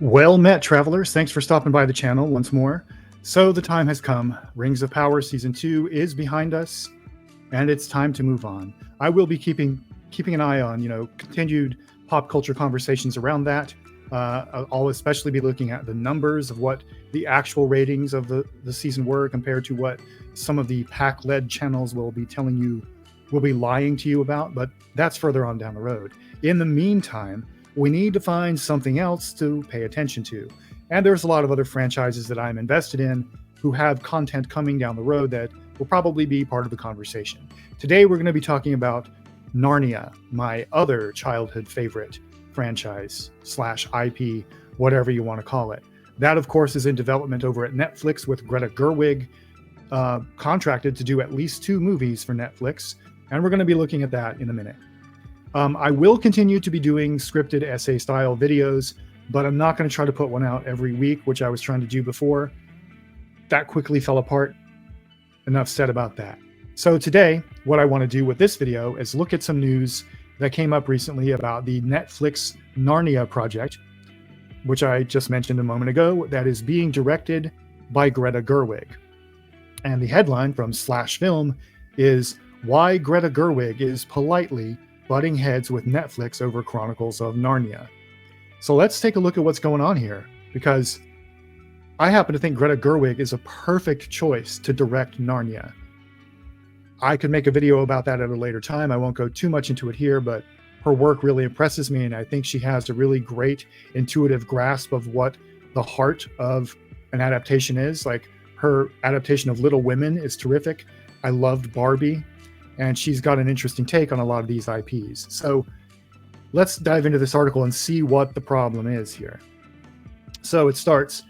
Well met, travelers. Thanks for stopping by the channel once more. So the time has come. Rings of Power Season 2 is behind us, and it's time to move on. I will be keeping an eye on, continued pop culture conversations around that. I'll especially be looking at the numbers of what the actual ratings of the season were compared to what some of the pack-led channels will be lying to you about, but that's further on down the road. In the meantime, we need to find something else to pay attention to. And there's a lot of other franchises that I'm invested in who have content coming down the road that will probably be part of the conversation. Today, we're going to be talking about Narnia, my other childhood favorite franchise / IP, whatever you want to call it. That, of course, is in development over at Netflix with Greta Gerwig, contracted to do at least 2 movies for Netflix. And we're going to be looking at that in a minute. I will continue to be doing scripted essay style videos, but I'm not going to try to put one out every week, which I was trying to do before. That quickly fell apart. Enough said about that. So today, what I want to do with this video is look at some news that came up recently about the Netflix Narnia project, which I just mentioned a moment ago, that is being directed by Greta Gerwig. And the headline from Slash Film is "Why Greta Gerwig is Politely Butting Heads with Netflix Over Chronicles of Narnia." So let's take a look at what's going on here, because I happen to think Greta Gerwig is a perfect choice to direct Narnia. I could make a video about that at a later time. I won't go too much into it here, but her work really impresses me, and I think she has a really great intuitive grasp of what the heart of an adaptation is. Like, her adaptation of Little Women is terrific. I loved Barbie, and she's got an interesting take on a lot of these IPs. So let's dive into this article and see what the problem is here. So it starts,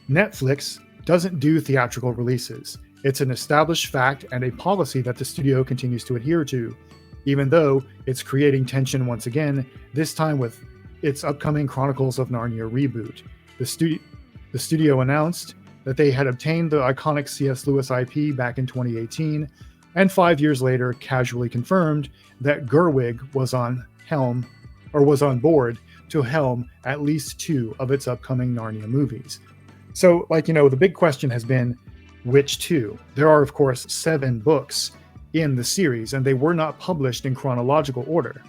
Netflix doesn't do theatrical releases. It's an established fact and a policy that the studio continues to adhere to, even though it's creating tension once again, this time with its upcoming Chronicles of Narnia reboot. The studio announced that they had obtained the iconic C.S. Lewis IP back in 2018, and 5 years later casually confirmed that Gerwig was on board to helm at least 2 of its upcoming Narnia movies. So, the big question has been, which 2? There are, of course, 7 books in the series, and they were not published in chronological order.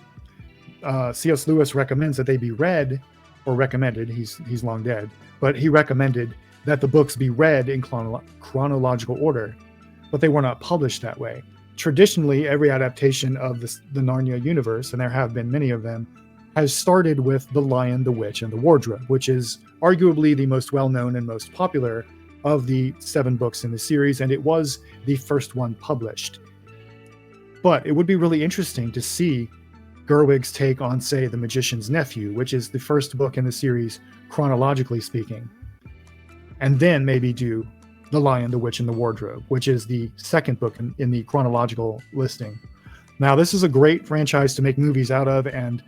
C.S. Lewis recommends that they be read, or recommended, he's long dead, but he recommended that the books be read in chronological order, but they were not published that way. Traditionally, every adaptation of the Narnia universe, and there have been many of them, has started with The Lion, the Witch, and the Wardrobe, which is arguably the most well-known and most popular of the 7 books in the series, and it was the first one published. But it would be really interesting to see Gerwig's take on, say, The Magician's Nephew, which is the first book in the series, chronologically speaking, and then maybe do The Lion, the Witch, and the Wardrobe, which is the second book in the chronological listing. Now, this is a great franchise to make movies out of, and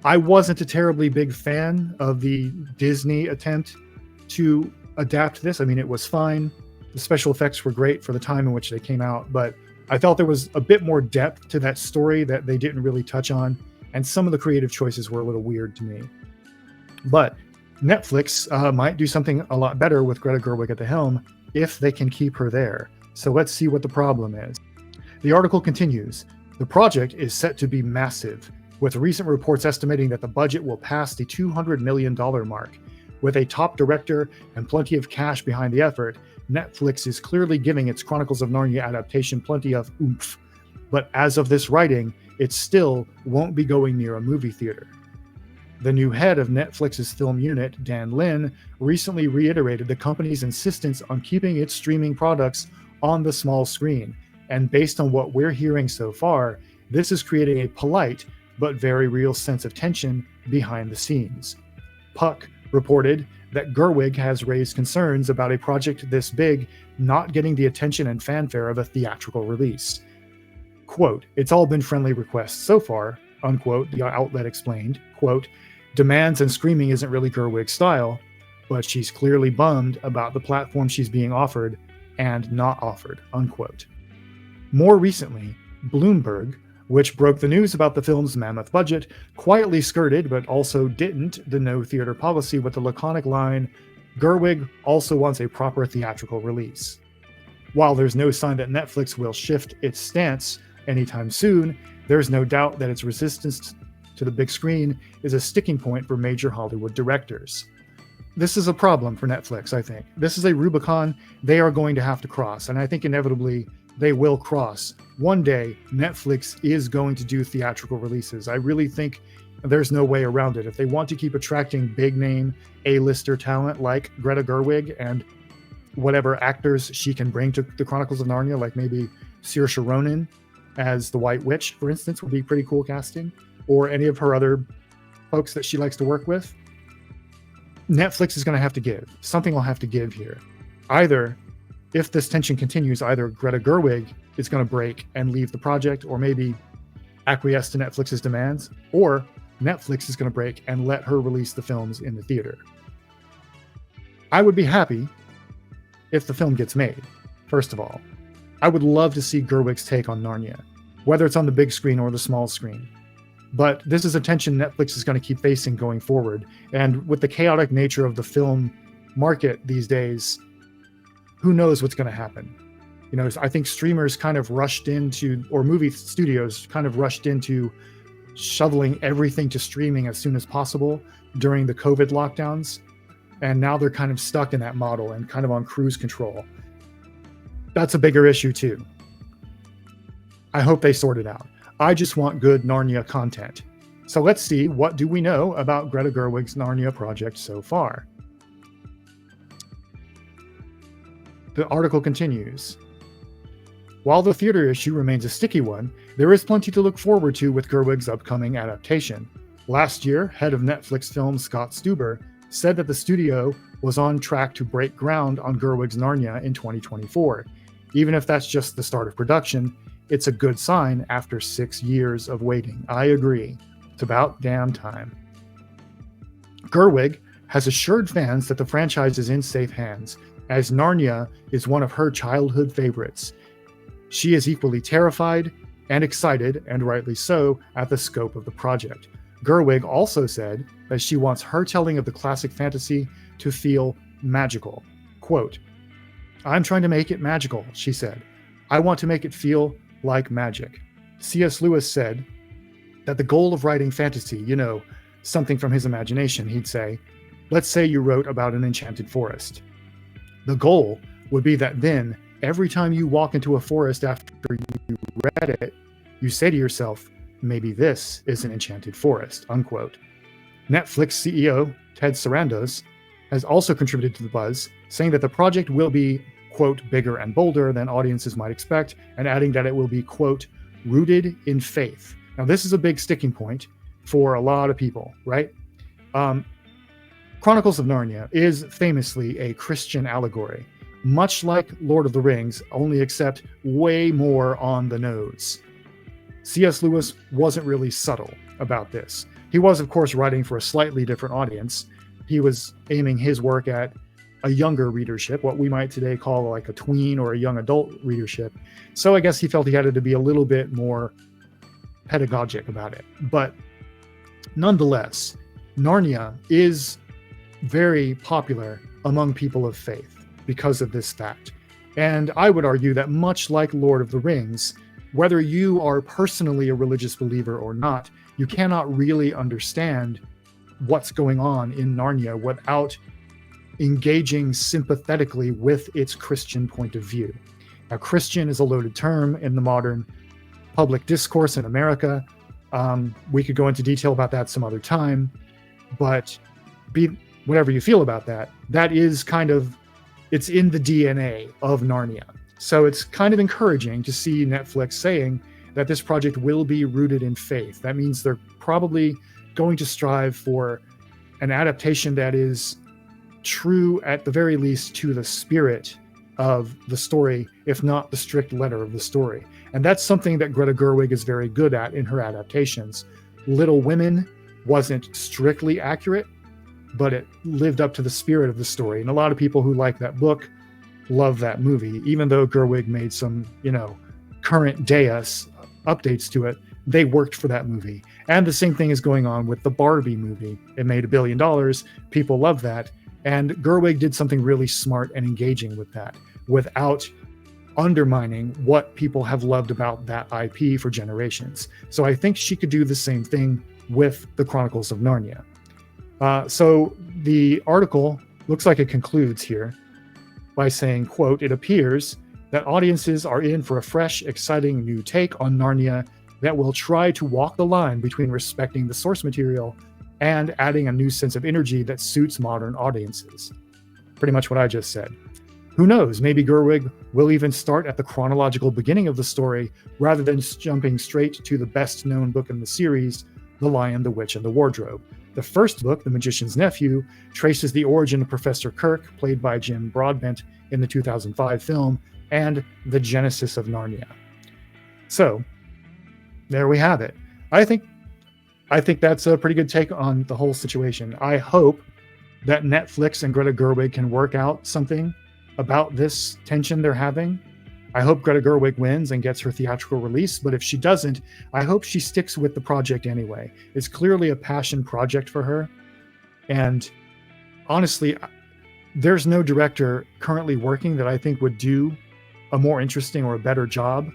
I wasn't a terribly big fan of the Disney attempt to adapt this. I mean, it was fine. The special effects were great for the time in which they came out, but I felt there was a bit more depth to that story that they didn't really touch on, and some of the creative choices were a little weird to me. But Netflix might do something a lot better with Greta Gerwig at the helm if they can keep her there. So let's see what the problem is. The article continues, the project is set to be massive, with recent reports estimating that the budget will pass the $200 million mark. With a top director and plenty of cash behind the effort, Netflix is clearly giving its Chronicles of Narnia adaptation plenty of oomph. But as of this writing, it still won't be going near a movie theater. The new head of Netflix's film unit, Dan Lin, recently reiterated the company's insistence on keeping its streaming products on the small screen. And based on what we're hearing so far, this is creating a polite but very real sense of tension behind the scenes. Puck reported that Gerwig has raised concerns about a project this big not getting the attention and fanfare of a theatrical release. Quote, "It's all been friendly requests so far," unquote, the outlet explained. Quote, "Demands and screaming isn't really Gerwig's style, but she's clearly bummed about the platform she's being offered and not offered," unquote. More recently, Bloomberg which broke the news about the film's mammoth budget, quietly skirted, but also didn't, the no theater policy with the laconic line, "Gerwig also wants a proper theatrical release." While there's no sign that Netflix will shift its stance anytime soon, there's no doubt that its resistance to the big screen is a sticking point for major Hollywood directors. This is a problem for Netflix, I think. This is a Rubicon they are going to have to cross, and I think inevitably they will cross. One day, Netflix is going to do theatrical releases. I really think there's no way around it. If they want to keep attracting big name A-lister talent like Greta Gerwig and whatever actors she can bring to the Chronicles of Narnia, like maybe Saoirse Ronan as the White Witch, for instance, would be pretty cool casting, or any of her other folks that she likes to work with. Netflix is going to have to give. Something will have to give here. Either, if this tension continues, either Greta Gerwig is going to break and leave the project, or maybe acquiesce to Netflix's demands, or Netflix is going to break and let her release the films in the theater. I would be happy if the film gets made, first of all. I would love to see Gerwig's take on Narnia, whether it's on the big screen or the small screen. But this is a tension Netflix is going to keep facing going forward. And with the chaotic nature of the film market these days, who knows what's going to happen? You know, I think streamers kind of rushed into, or movie studios kind of rushed into shoveling everything to streaming as soon as possible during the COVID lockdowns. And now they're kind of stuck in that model and kind of on cruise control. That's a bigger issue too. I hope they sort it out. I just want good Narnia content. So let's see, what do we know about Greta Gerwig's Narnia project so far? The article continues. While the theater issue remains a sticky one, there is plenty to look forward to with Gerwig's upcoming adaptation. Last year, head of Netflix film Scott Stuber said that the studio was on track to break ground on Gerwig's Narnia in 2024. Even if that's just the start of production, it's a good sign after 6 years of waiting. I agree. It's about damn time. Gerwig has assured fans that the franchise is in safe hands, as Narnia is one of her childhood favorites. She is equally terrified and excited, and rightly so, at the scope of the project. Gerwig also said that she wants her telling of the classic fantasy to feel magical. Quote, "I'm trying to make it magical," she said. "I want to make it feel like magic." C.S. Lewis said that the goal of writing fantasy, you know, something from his imagination, he'd say, let's say you wrote about an enchanted forest. The goal would be that then, every time you walk into a forest after you read it, you say to yourself, maybe this is an enchanted forest, unquote. Netflix CEO Ted Sarandos has also contributed to the buzz, saying that the project will be, quote, bigger and bolder than audiences might expect, and adding that it will be, quote, rooted in faith. Now, this is a big sticking point for a lot of people, right? Chronicles of Narnia is famously a Christian allegory, much like Lord of the Rings, only except way more on the nose. C.S. Lewis wasn't really subtle about this. He was, of course, writing for a slightly different audience. He was aiming his work at a younger readership, what we might today call like a tween or a young adult readership. So I guess he felt he had to be a little bit more pedagogic about it. But nonetheless, Narnia is very popular among people of faith because of this fact. And I would argue that much like Lord of the Rings, whether you are personally a religious believer or not, you cannot really understand what's going on in Narnia without engaging sympathetically with its Christian point of view. Now, Christian is a loaded term in the modern public discourse in America. We could go into detail about that some other time, but whatever you feel about that, that is kind of, it's in the DNA of Narnia. So it's kind of encouraging to see Netflix saying that this project will be rooted in faith. That means they're probably going to strive for an adaptation that is true, at the very least, to the spirit of the story, if not the strict letter of the story. And that's something that Greta Gerwig is very good at in her adaptations. Little Women wasn't strictly accurate, but it lived up to the spirit of the story. And a lot of people who like that book love that movie, even though Gerwig made some, current day updates to it. they worked for that movie. And the same thing is going on with the Barbie movie. It made $1 billion. People love that. And Gerwig did something really smart and engaging with that without undermining what people have loved about that IP for generations. So I think she could do the same thing with the Chronicles of Narnia. So the article looks like it concludes here by saying, quote, "It appears that audiences are in for a fresh, exciting new take on Narnia that will try to walk the line between respecting the source material and adding a new sense of energy that suits modern audiences." Pretty much what I just said. Who knows, maybe Gerwig will even start at the chronological beginning of the story rather than jumping straight to the best known book in the series, The Lion, the Witch, and the Wardrobe. The first book, The Magician's Nephew, traces the origin of Professor Kirk, played by Jim Broadbent in the 2005 film, and the genesis of Narnia. So, there we have it. I think that's a pretty good take on the whole situation. I hope that Netflix and Greta Gerwig can work out something about this tension they're having. I hope Greta Gerwig wins and gets her theatrical release, but if she doesn't, I hope she sticks with the project anyway. It's clearly a passion project for her. And honestly, there's no director currently working that I think would do a more interesting or a better job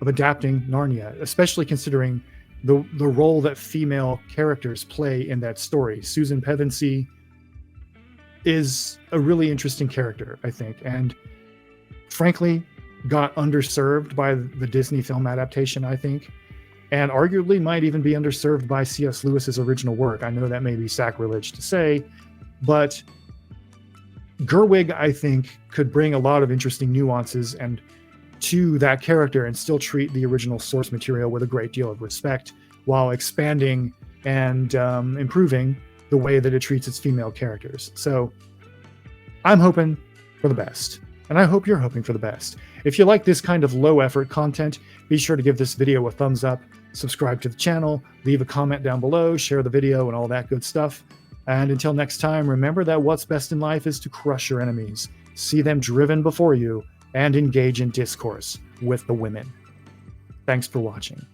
of adapting Narnia, especially considering the role that female characters play in that story. Susan Pevensey is a really interesting character, I think, and frankly, got underserved by the Disney film adaptation, I think, and arguably might even be underserved by C.S. Lewis's original work. I know that may be sacrilege to say, but Gerwig, I think, could bring a lot of interesting nuances and to that character and still treat the original source material with a great deal of respect while expanding and improving the way that it treats its female characters. So I'm hoping for the best, and I hope you're hoping for the best. If you like this kind of low effort content, be sure to give this video a thumbs up, subscribe to the channel, leave a comment down below, share the video, and all that good stuff. And until next time, remember that what's best in life is to crush your enemies, see them driven before you, and engage in discourse with the women. Thanks for watching.